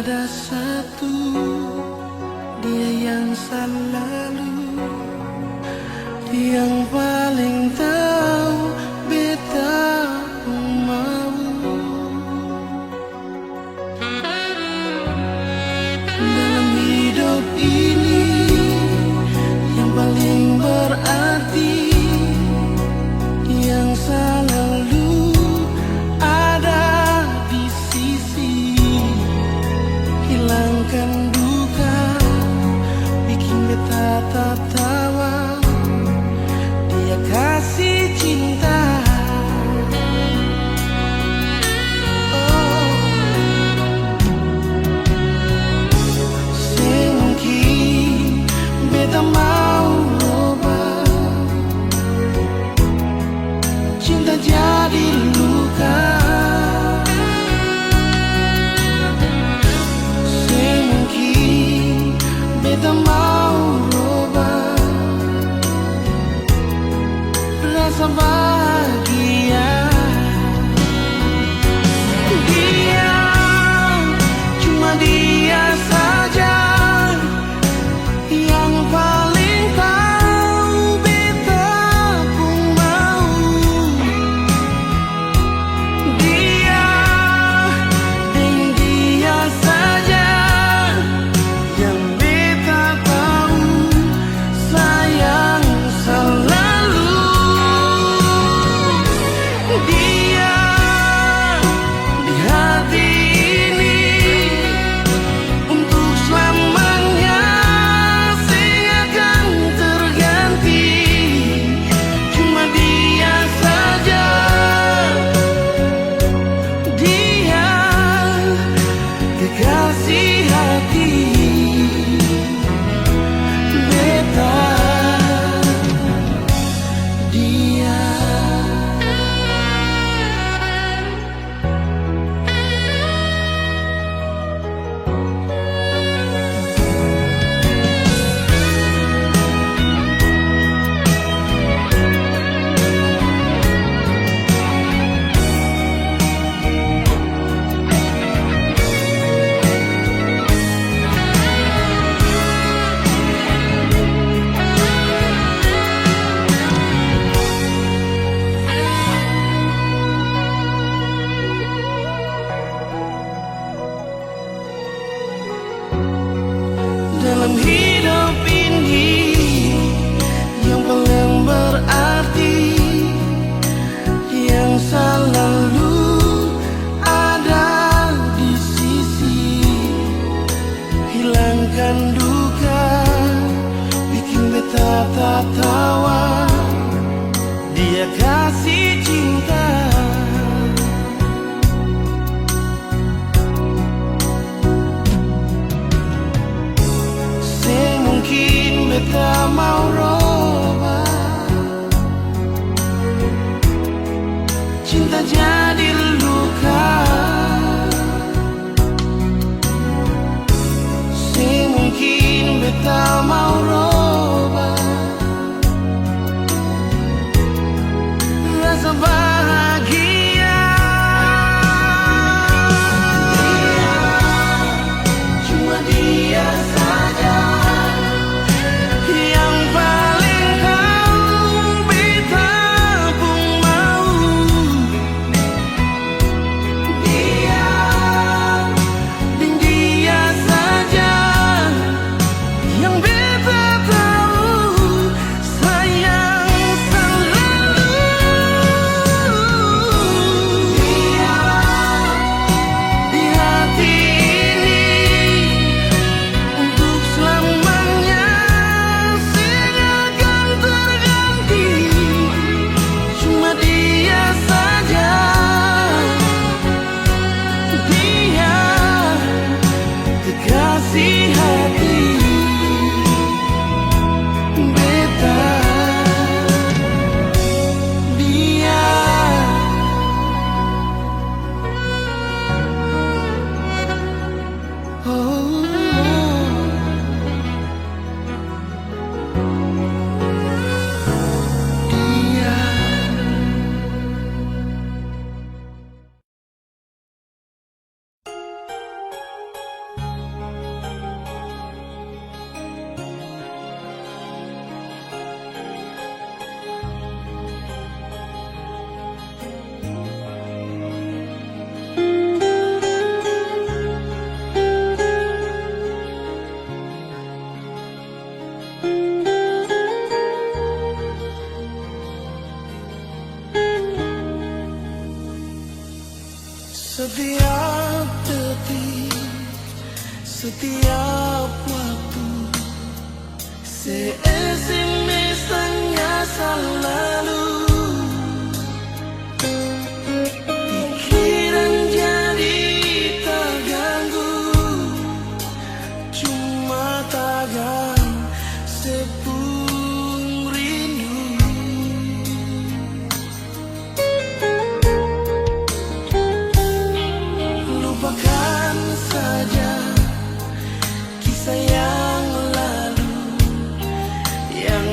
Ada satu, dia yang selalu, yang paling tahu beta mau. Dalam hidup ini yang paling berarti, yang selalu ada di sisi, hilangkan duka, bikin beta tertawa. Dia kasih cinta. Oh, semungkin beta mau ubah, cinta jadi luka. Beta mau ubah rasa bahagia. Dia, cuma dia saja yang paling tahu beta pun mau. Dia, dan dia saja yang kasih hati beta, dia. Dalam hidup ini yang paling berarti, yang selalu ada di sisi, hilangkan duka, bikin beta tertawa. Dia kasih cinta. Beta mau robah, cinta jadi luka. Semungkin beta mau robah rasa bahagia. Dia, cuma dia saja yang paling tahu beta pun mau. Dia, dan dia saja yang beta Setiap detik, setiap waktu, SMS-nya selalu. Pikiran jadi terganggu, cuma takkan sepung rindu. Lupakan saja kisah yang lalu yang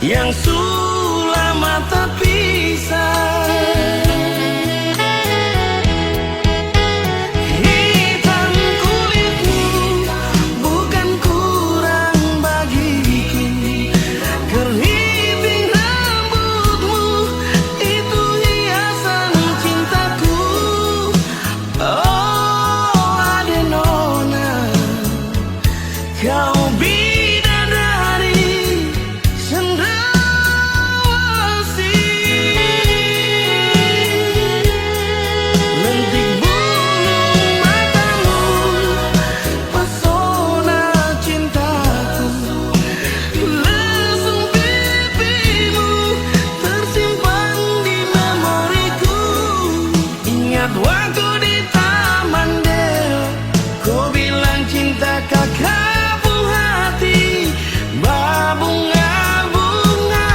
yang sulama tak pisah. Hitam kulitmu bukan kurang bagiku, keriting rambutmu itu hiasan cintaku. Oh Adenona, kau waktu di Taman Deo, kau bilang cinta kakak buah hati, berbunga-bunga.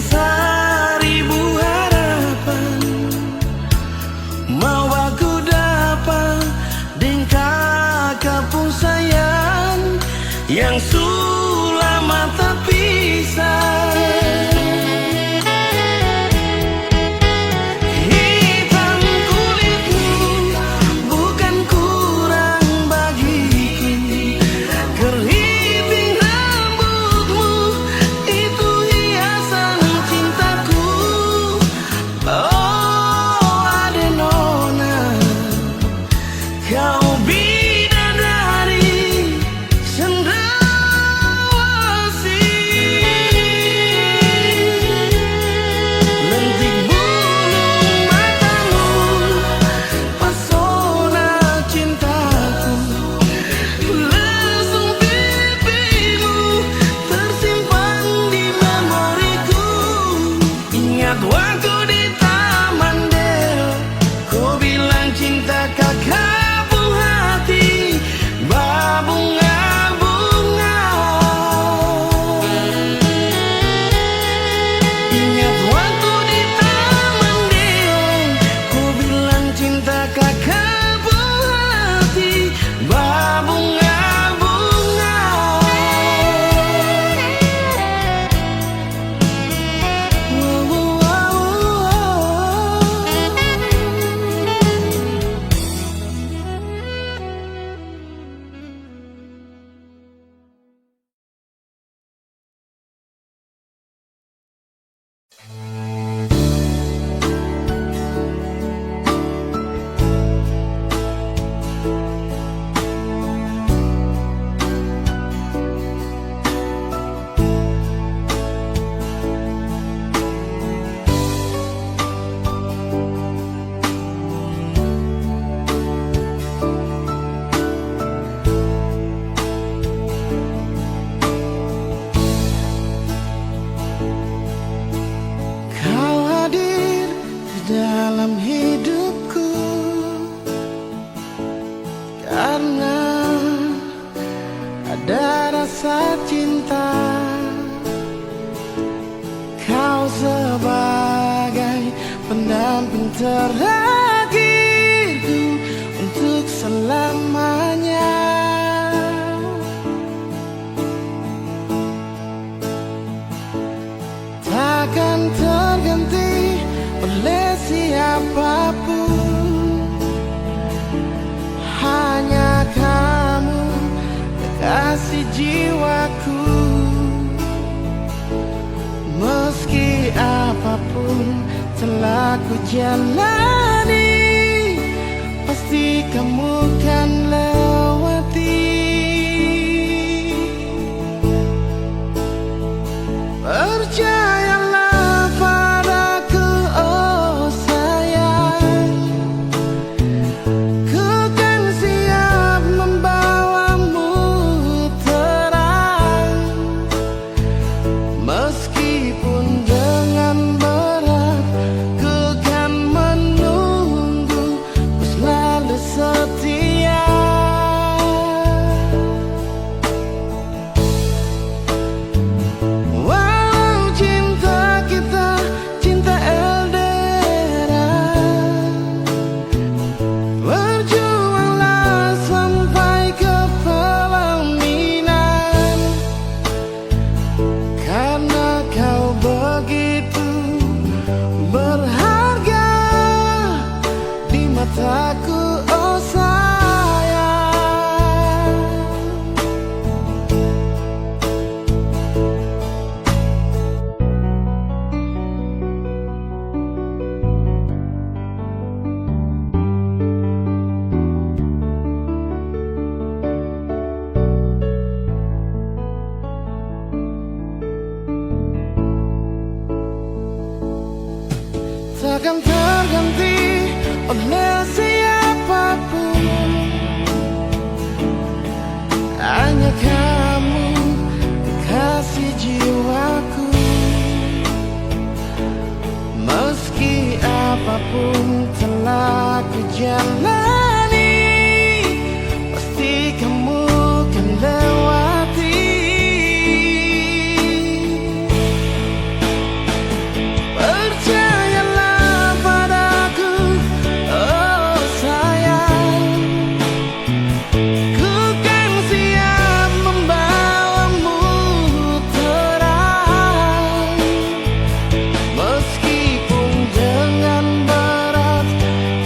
Seribu harapan mau aku dapat dengan kakak pun sayang yang sulama tak pisah. Hitam kulitmu bukan kurang bagiku, keriting rambutmu itu hiasan cintaku. Oh Adenona, kau bidadari cendrawasih. Lentik bulu matamu, pesona cintaku. Lesung pipimu tersimpan di memoriku. Ingat waktu di Taman Deo, kau bilang cinta kakak buah hati, berbunga-bunga. Ingat waktu di Taman Deo, kau bilang cinta kakak buah hati, berbunga-bunga. Kau hadir di dalam hidupku karena ada rasa cinta. Kau sebagai pendamping terakhirku untuk selamanya. Takkan terganti oleh siapapun, hanya kamu kekasih jiwaku. Meski apapun telah ku jalani, pasti kamu kan lewati. Percayalah padaku, oh sayang, takkan terganti oleh siapapun. Hanya kamu, kekasih jiwaku. Meski apapun telah ku jalani, pasti kamu kan lewati. Percayalah padaku, oh sayang, ku kan siap membawamu terang. Meskipun dengan berat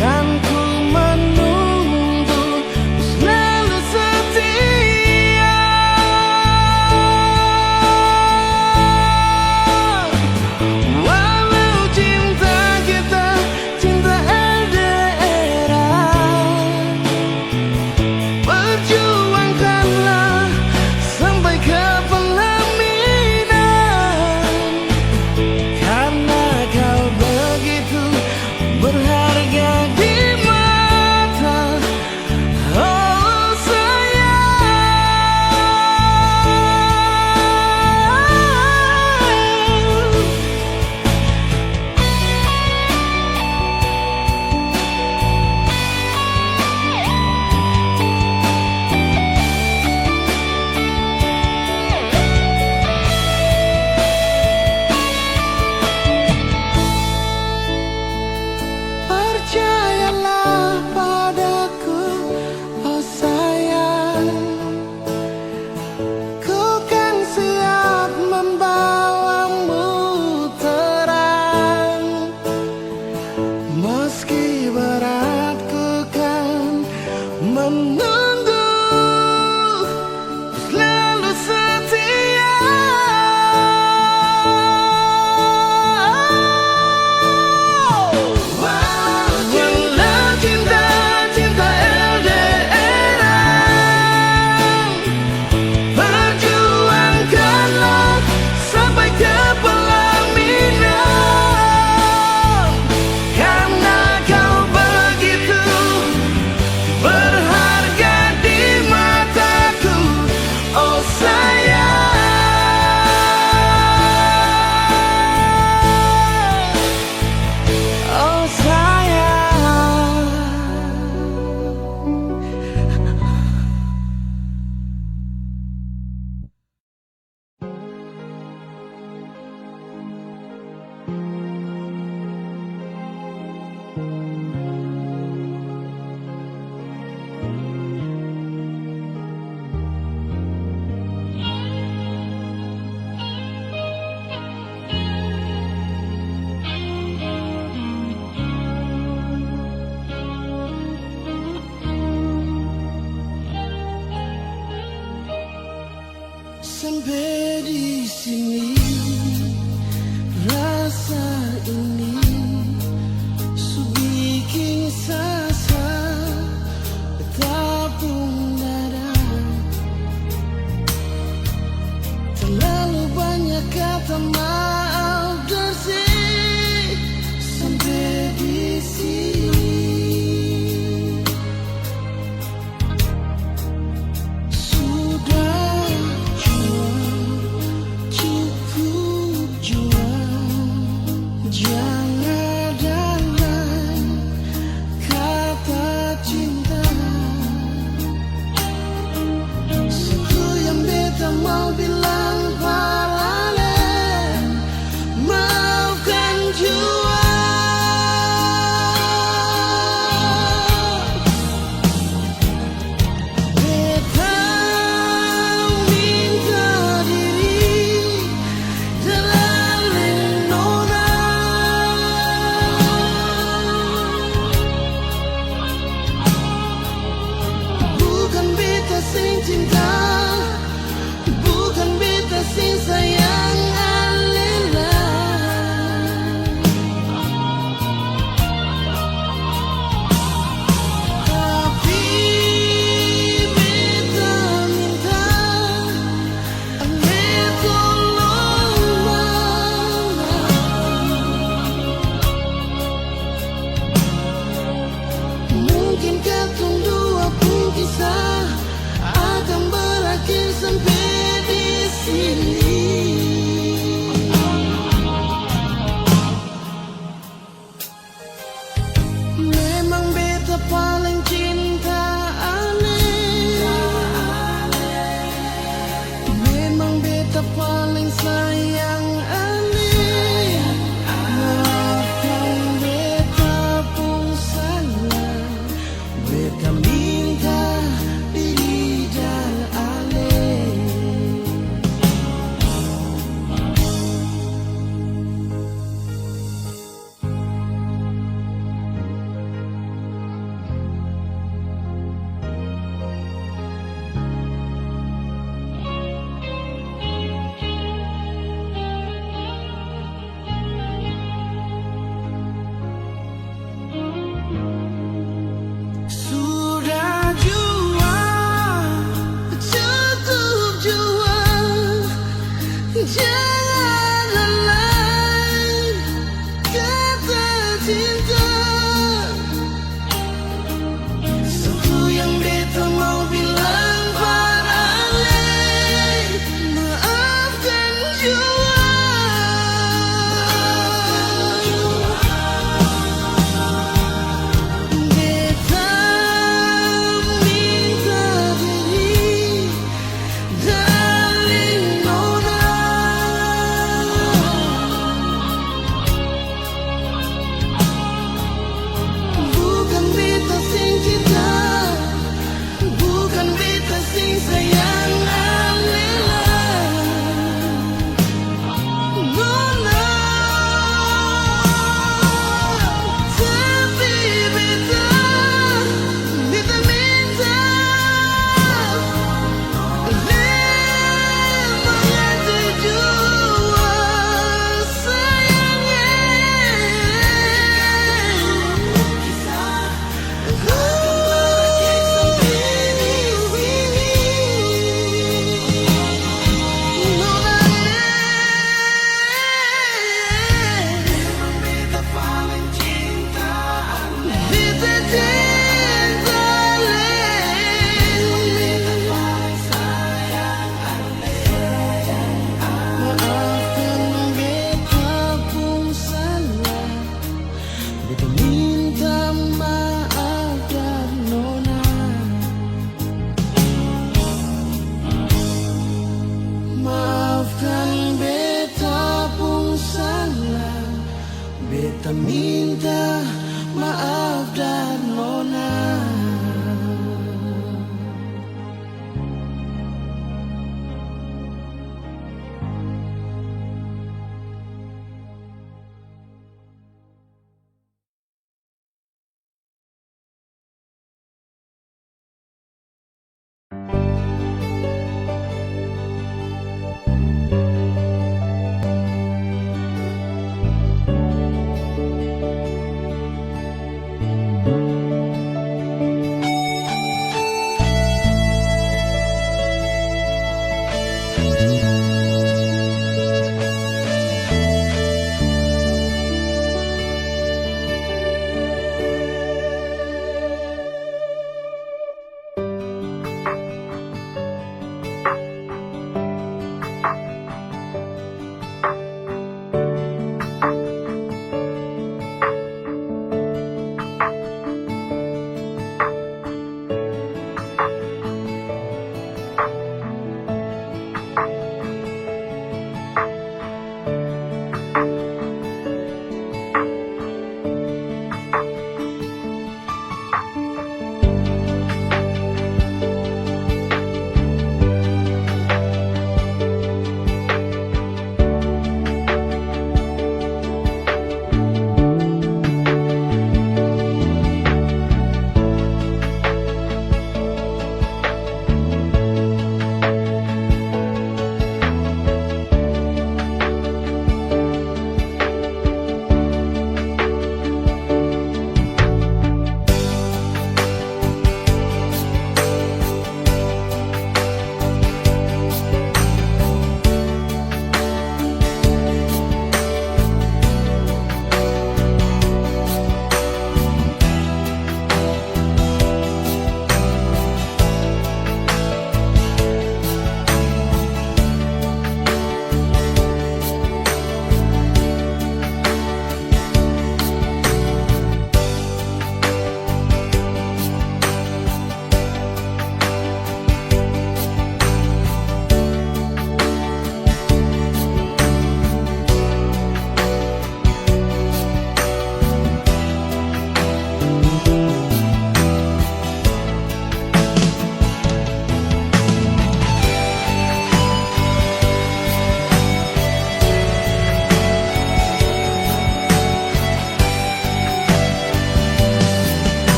kan ku menunggu, selalu setia. Walau cinta kita cinta LDRan, perjuangkanlah sampai ke pelaminan. Karena kau begitu berharga di mata, oh percayalah padaku, oh sayang, ku kan siap membawamu terang. Meski berat ku kan menunggu, selalu setia. Walau cinta cinta LDRan, perjuangkanlah sampai ke pelaminan. Karena kau begitu berharga di mataku, oh sayang, oh sayang. Sampai di sini rasa ini subikin sasa betapun dada. Terlalu banyak kata maaf bersih sampai di sini. Sudah cukup mungkin katong dua pun kisah akan berakhir sampai di sini. Memang beta paling cinta Ale, memang beta paling sayang Ale. Maafkan beta pun salah, beta minta diri dan Ale. Sudah jua, cukup jua, jangan lain kata cinta. Satu yang beta mau bilang pada Ale, maafkan jua. Beta minta diri, darling nona.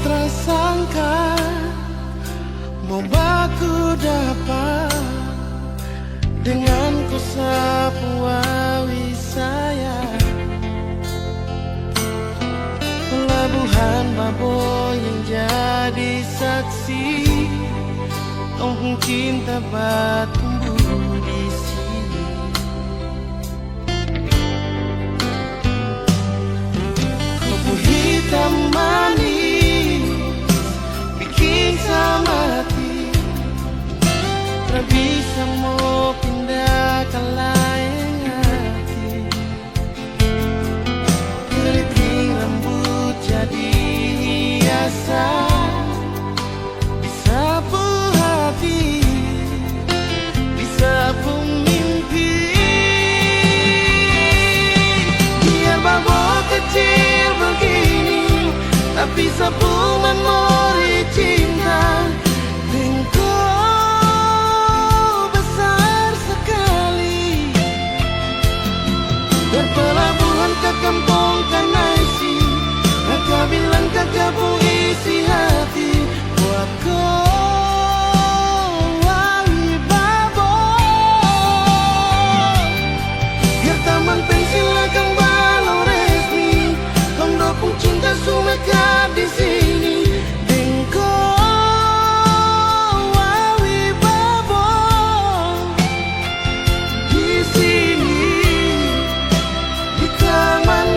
Tersangka mau baku dapat dengan ku sapu awi saya pelabuhan Baboy yang jadi saksi tongkong cinta bat tumbuh di sini. Kopi hitam manis bikin sama hati, tak bisa mau pindah ke lain hati. Keriting rambut jadi hiasan, disapu hati, disapu mimpi. Biar babak kecil begini, tapi sapu memori cinta. Engkau besar sekali, berpelabuhan ke kampung Kanaisi. Kakak bilang kakak pun isi hati buat kau awi Baboy. Biar taman pensil akan balau resmi, tondo pun cinta sumeka di sini. Di sini di taman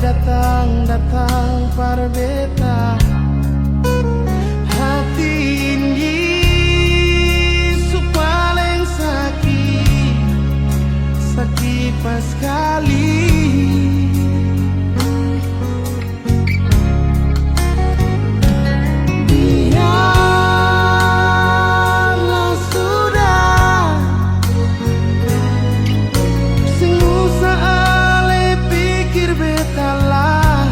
datang para beta hati ini paling sakit pas sekali. Biarlah sudah, sing usah ale pikir beta lah.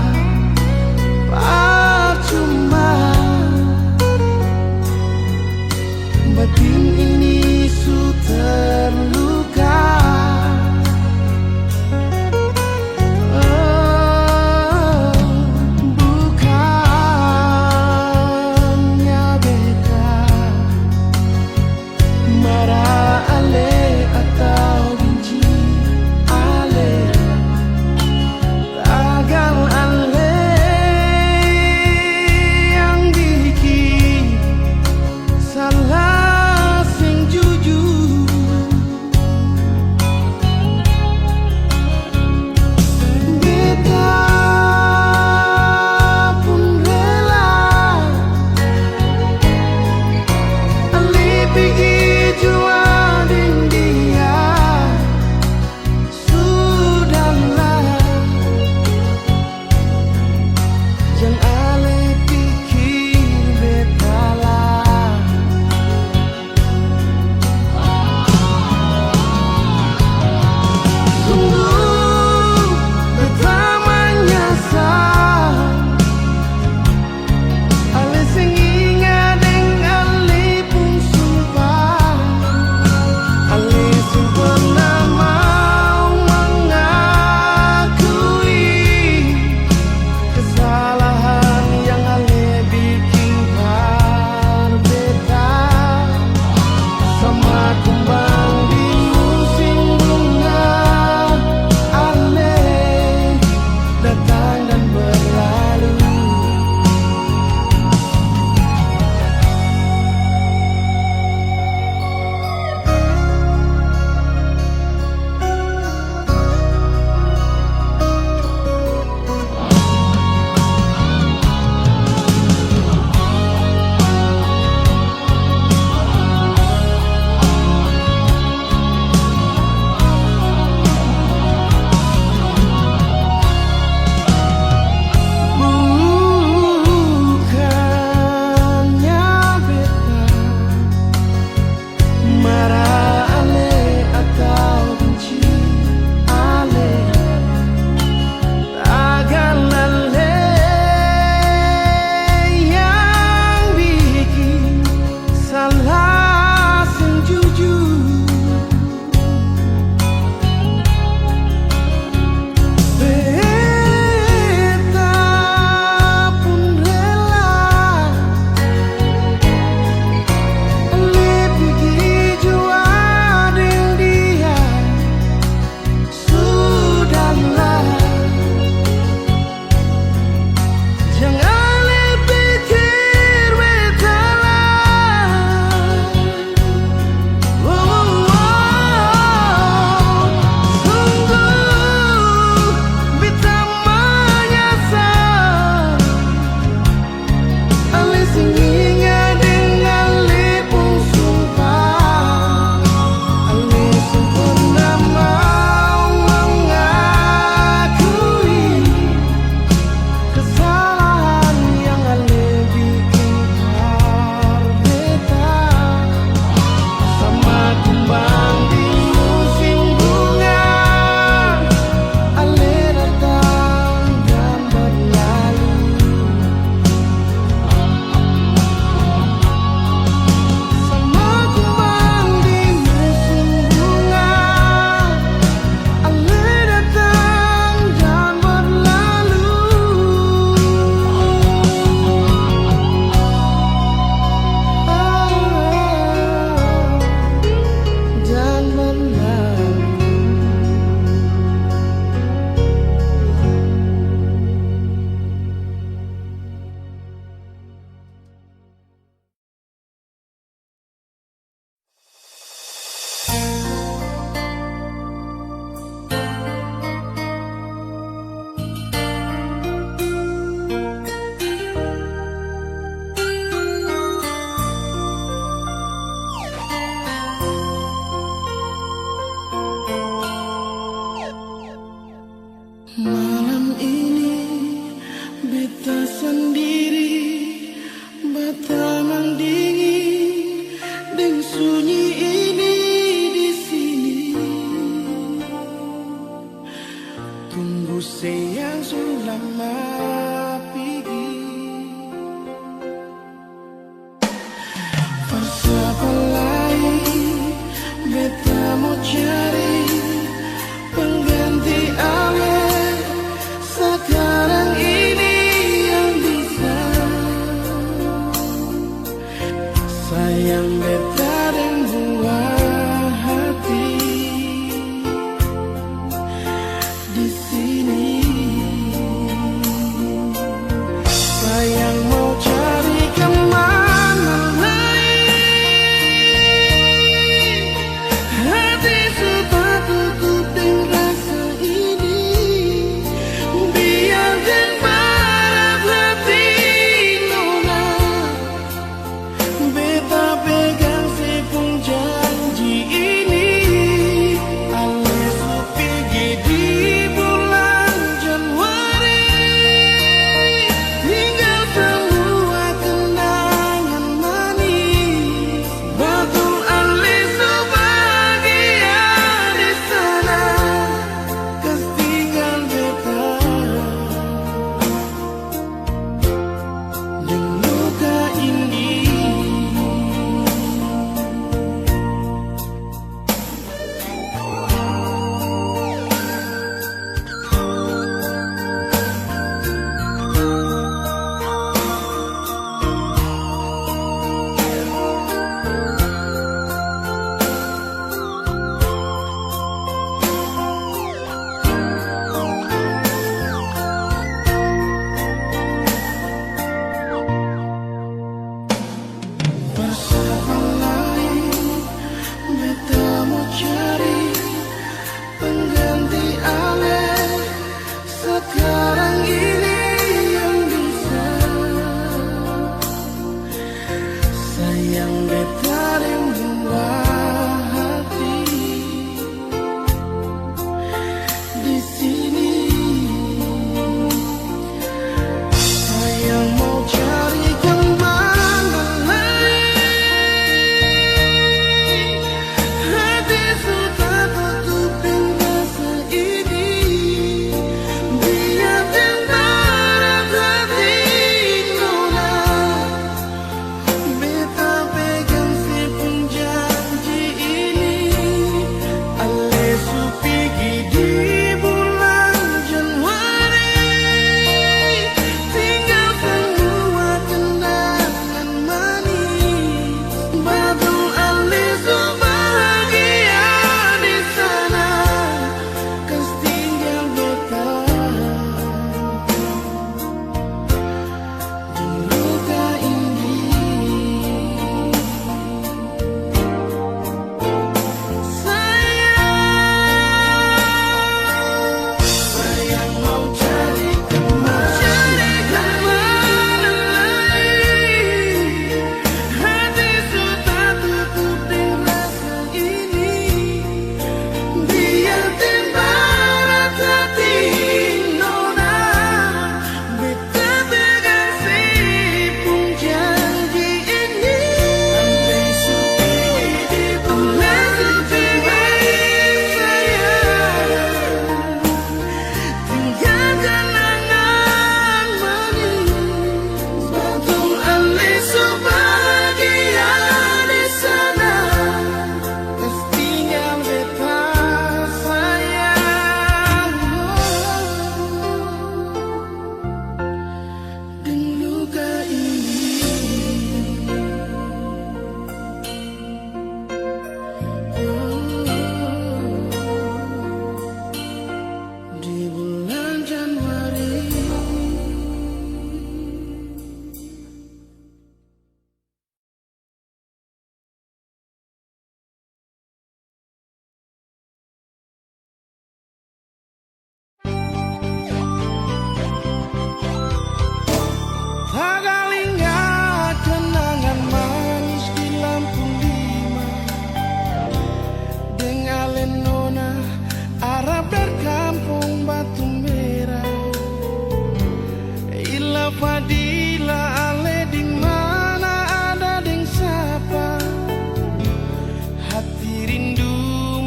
rindu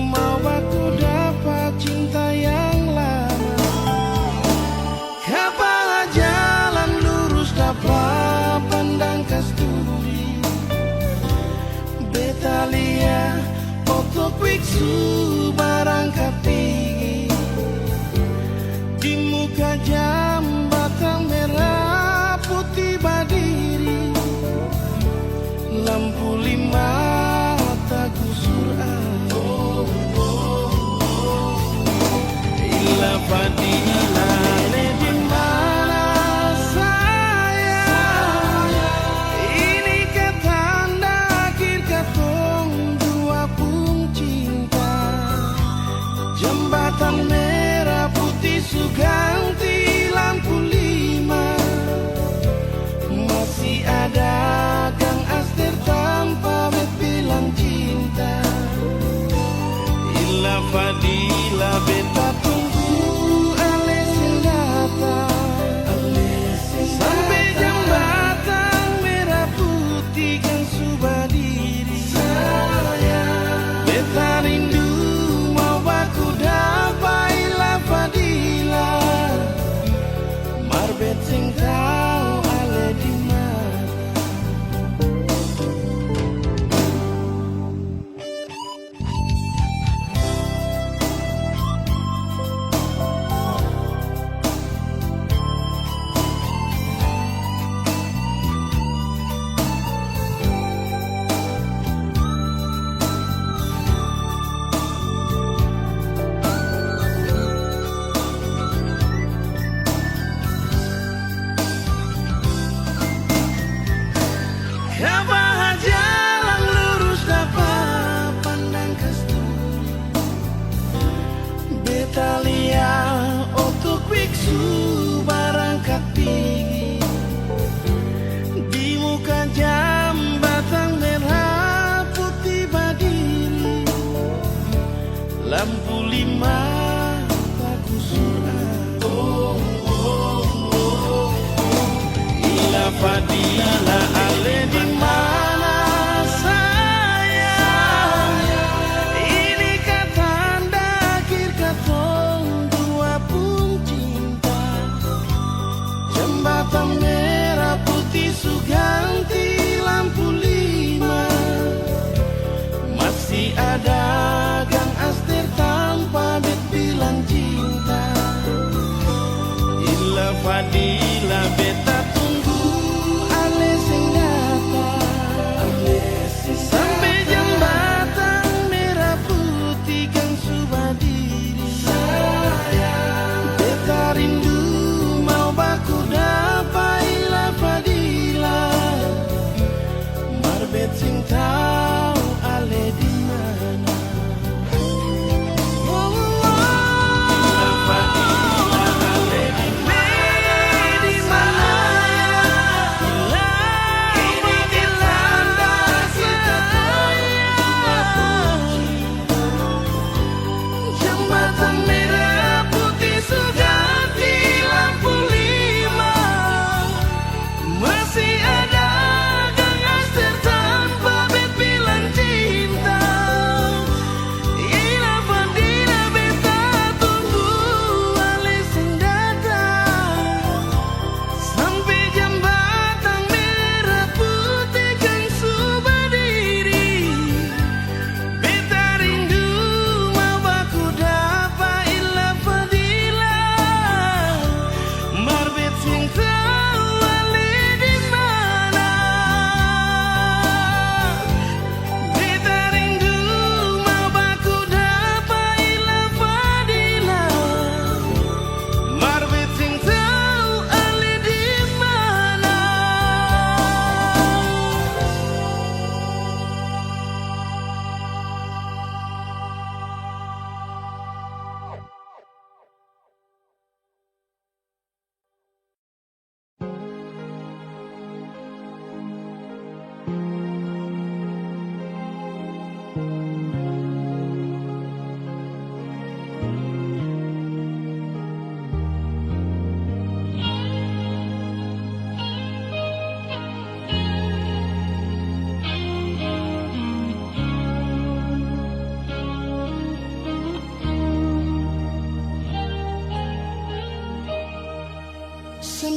mau aku dapat cinta yang lama. Kapan jalan lurus dapat pandang kasturi, Betalia foto kwiksu barang kapigi. Di muka jambatan merah putih berdiri, lampu lima tak kusur. Ila Fadila di mana sayang, ini ketanda akhir katong dua pun cinta. Jembatan merah putih suganti lampu lima, masih ada Kang Aster tanpa bilang cinta. Ila Fadila beta tunggu Alesin datang, sampai jembatan merah putih kan sudah diri. Beta rindu mau aku dapat Ila Fadila, marbet sing tau ale di mana. Kapan jalan lurus dapat pandang kasturi, Betalia oto kwiksu barang kapigi. Di muka jambatan merah putih berdiri, lampu lima tak kusur. Ila Fadila ale di mana sayang, ini katanda akhir katong dua pun cinta. Jembatan merah putih suganti lampu lima, masih ada Kang Aster tanpa bilang cinta. Ila Fadila beta tunggu Alesin datang, sampai jembatan merah putih kan sudah diri. Beta rindu mau baku dapat Ila Fadila, marbet sing tau ale di mana.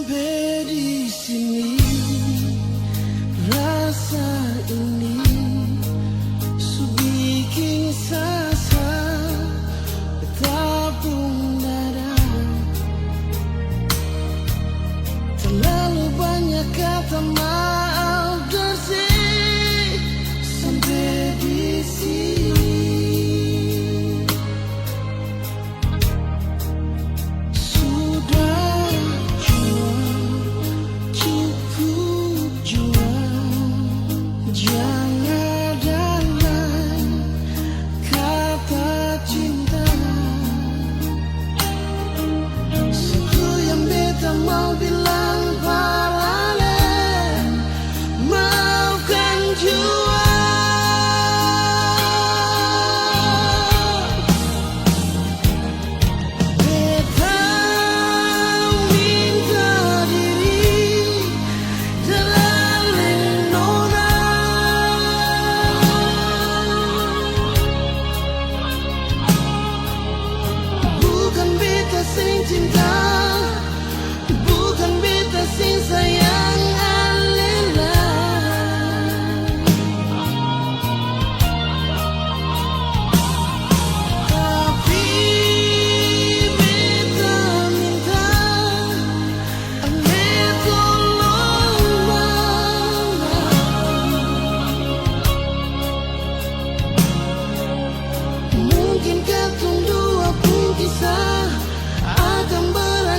Sampai di sini rasa ini su bikin sasa bertabung dada. Terlalu banyak kata maaf bersih sampai di sini. Mau bilang paralel, maafkan jua. Beta minta diri dalam lenona. Bukan beta sing cinta, bukan beta sing sayang alela. Tapi beta minta ale tolong mama. Mungkin katong dua pun kisah akan berakhir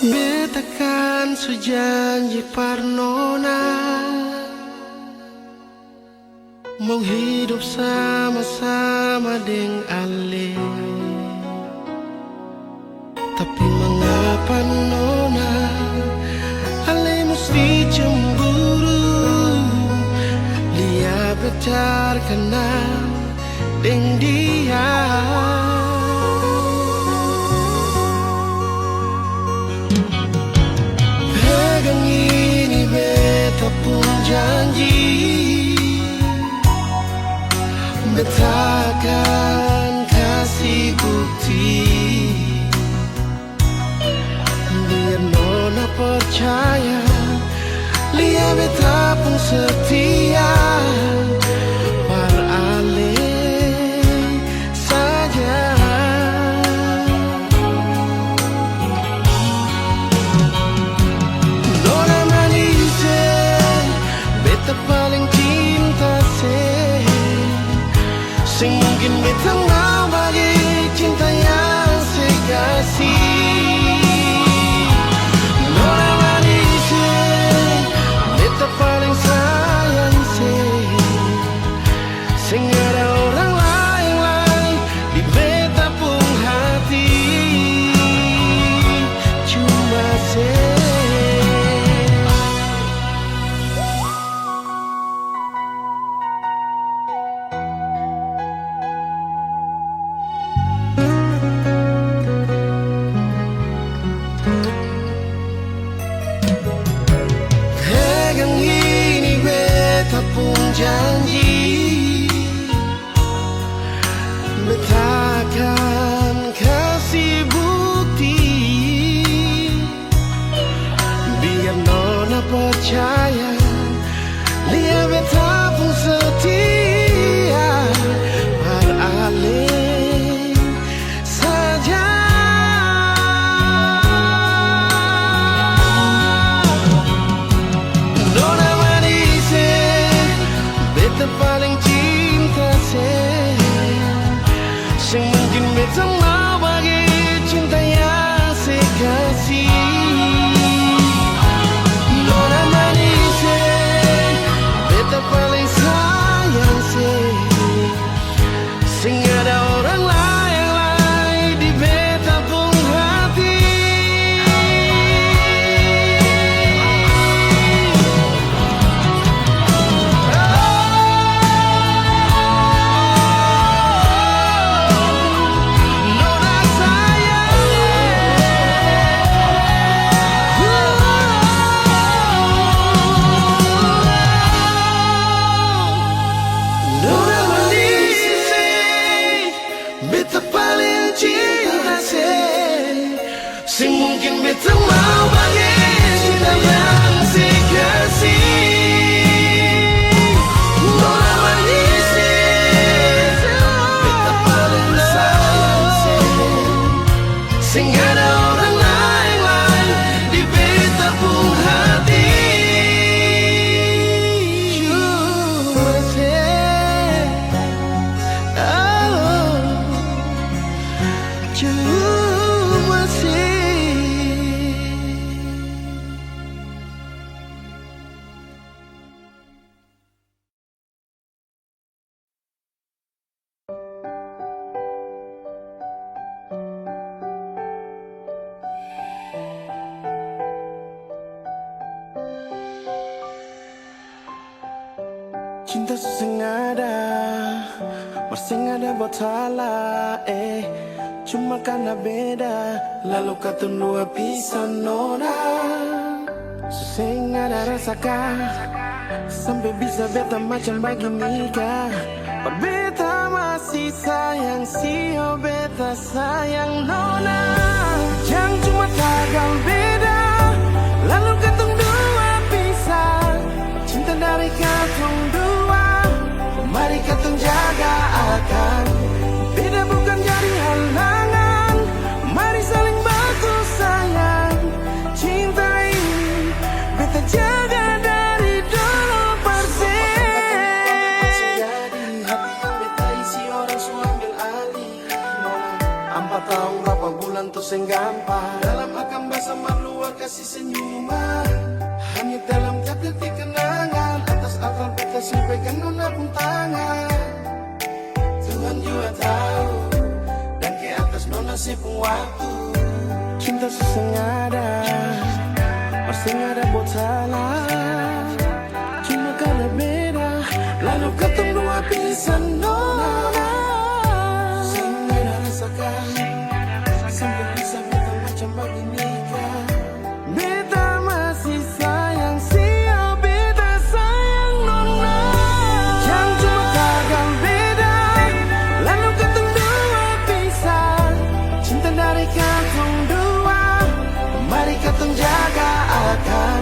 Beta kan sejanji parnona mau hidup sama-sama deng Ale. Tapi mengapa nona Ale mesti cemburu? Lihat pacar kenal deng dia. Pegang ini beta pun janji, beta akan kasih bukti. Biar nona percaya, lihat beta pun setia. Par Ale saja. Nona manis, beta paling cinta sing mungkin beta mau bagi cinta yang saya kasih. Nona manis, beta paling sayang sing ada orang lain di beta pun hati. Cuma pegang ini beta pun janji, beta akan kasih bukti. Biar nona percaya, lihat beta pun setia. Par Ale saja. Nona manis, beta paling cinta sing mungkin beta mau bagi cinta yang saya kasih. Nona manis, beta paling sayang sing ada orang lain di beta pun hati. Nona sayang, Nona manis, beta paling cinta sing mungkin beta mau bagi cinta yang saya kasih. Nona manis, beta paling sayang sing ada orang lain di beta pun hati. Cuma cuma cinta sesengada, bersengada buat salah, cuma karena beda, lalu kata dua pisan nona. Sesengada rasakan, sampai bisa beta macam begini kah? Berbeta masih sayang, sio beta sayang nona. Jangan cuma tagal beda, lalu kata dua pisan. Cinta dari katong dua, mari katong jaga akan. Beda bukan jadi halangan, mari saling bantu sayang. Cinta ini beta jaga dari dulu persen. Hati yang beta isi orang suambil alih. 4 tahun berapa bulan tuh sing gampang, dalam akan bahasa malu kasih senyuman, hanya dalam tiap detik kenangan. Atas akal beta sampaikan nona pun tangan. Tuhan juga tahu, dan ke atas nona sepung waktu. Cinta sesengada, pasti ada buat salah. Cuma karena beda, lalu ketemu dua pisan nona. Sehingga rasakan, sampai bisa beta macam begini kan. Beta masih sayang siapa beta sayang nona. Yang cuma gagal beda, lalu ketemu dua pisan. Cinta dari kantong dua, mari katong jaga akan.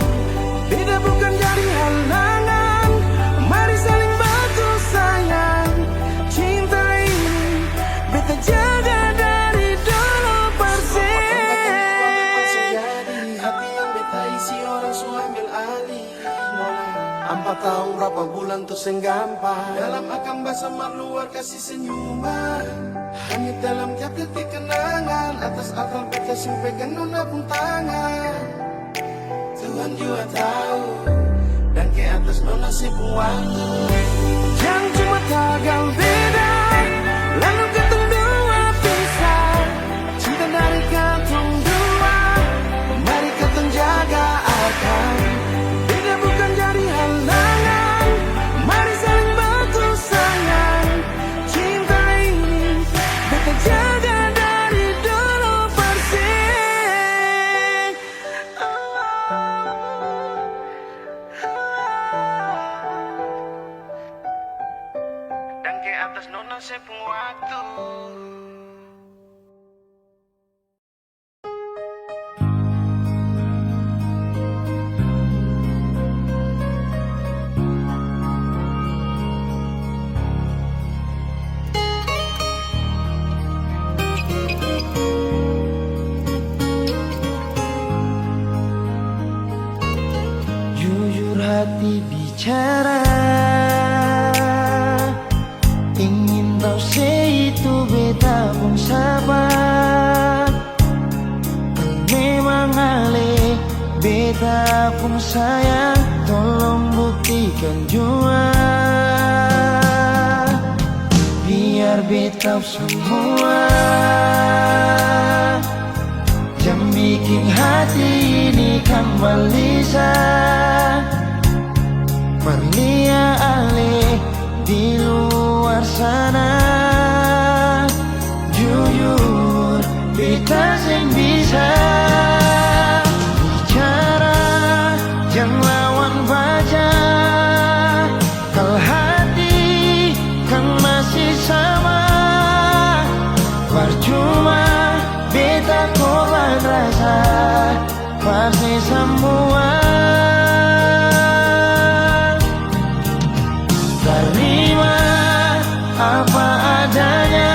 Beda bukan jadi halangan, mari saling bantu sayang. Cinta ini beta jaga dari dulu persis. Hati yang beta isi orang su ambil alih. 4 tahun berapa bulan tuh gampang. Dalam akan bahasa luar kasih senyuman, hanya dalam tiap detik kenangan. Atas akal beta sampaikan nona pun tangan. Tuhan juga tahu, dan ke atas nona sepung waktu. Yang cuma gagal beda, lalu ketemu dua pisan. Cinta dari kantong dua, mari katong jaga akan. Beda bukan jadi halangan, mari saling bantu sayang. Cinta ini beta jaga dari dulu persik. Dan ke atas nona sepung waktu. Jujur hati bicara, ingin tahu itu beta pun sabar. Memang ale beta pun sayang, tolong buktikan jua. Biar beta semua jam bikin hati ini kembali Perlia ale di luar sana. Jujur beta sing bisa bicara, jangan lawan baca. Kalau hati kan masih sama, percuma beta korban rasa pasti semua. Terima apa adanya,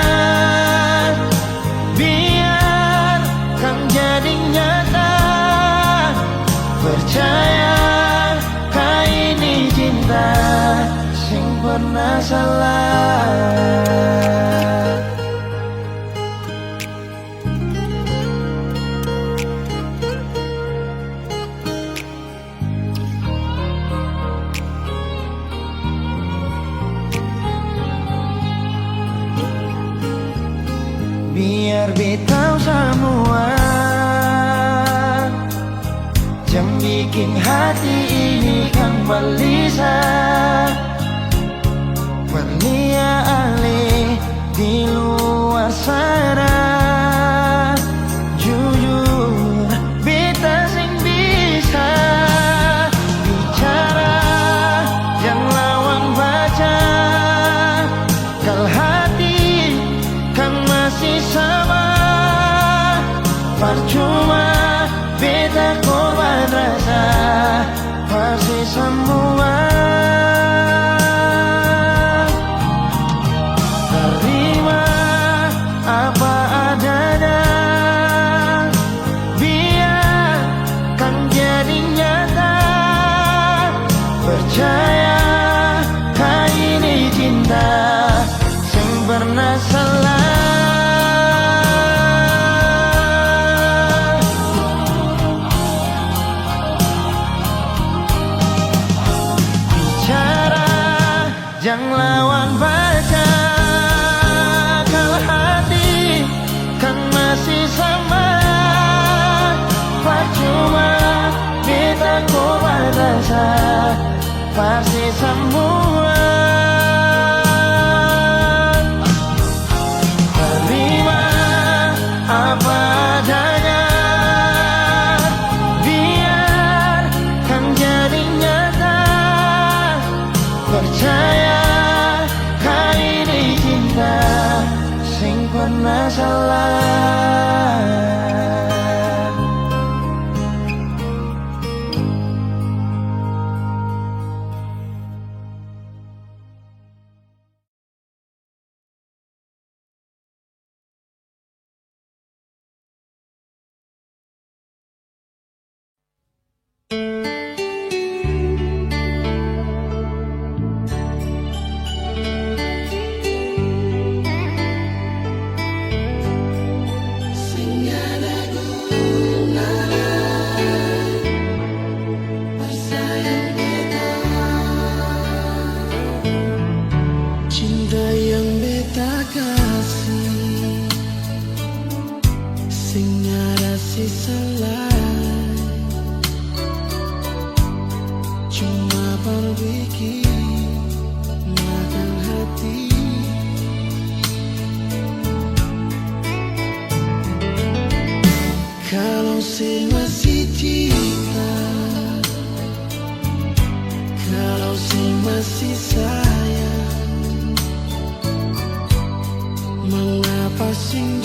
biar kan jadi nyata. Percaya kau ini cinta sing pernah salah. Biar beta semua jam bikin hati ini kembali Perlia ale di luar sana. Jujur beta sing bisa bicara, jangan lawan baca. Kalau hati kan masih sama, percuma beta korban rasa pasti semua. Terima apa Kang lawan baca kalau hati kan masih sama. Percuma kita ku batasa pasti semua. Terima apa adanya, biar kan jadi nyata. Percaya kali ini cinta sing pernah salah. Cinta yang beta kasih sing ada sisa lain, cuma berbikin makan hati. Kalau si masih cinta, kalau si masih sayang, mengapa sing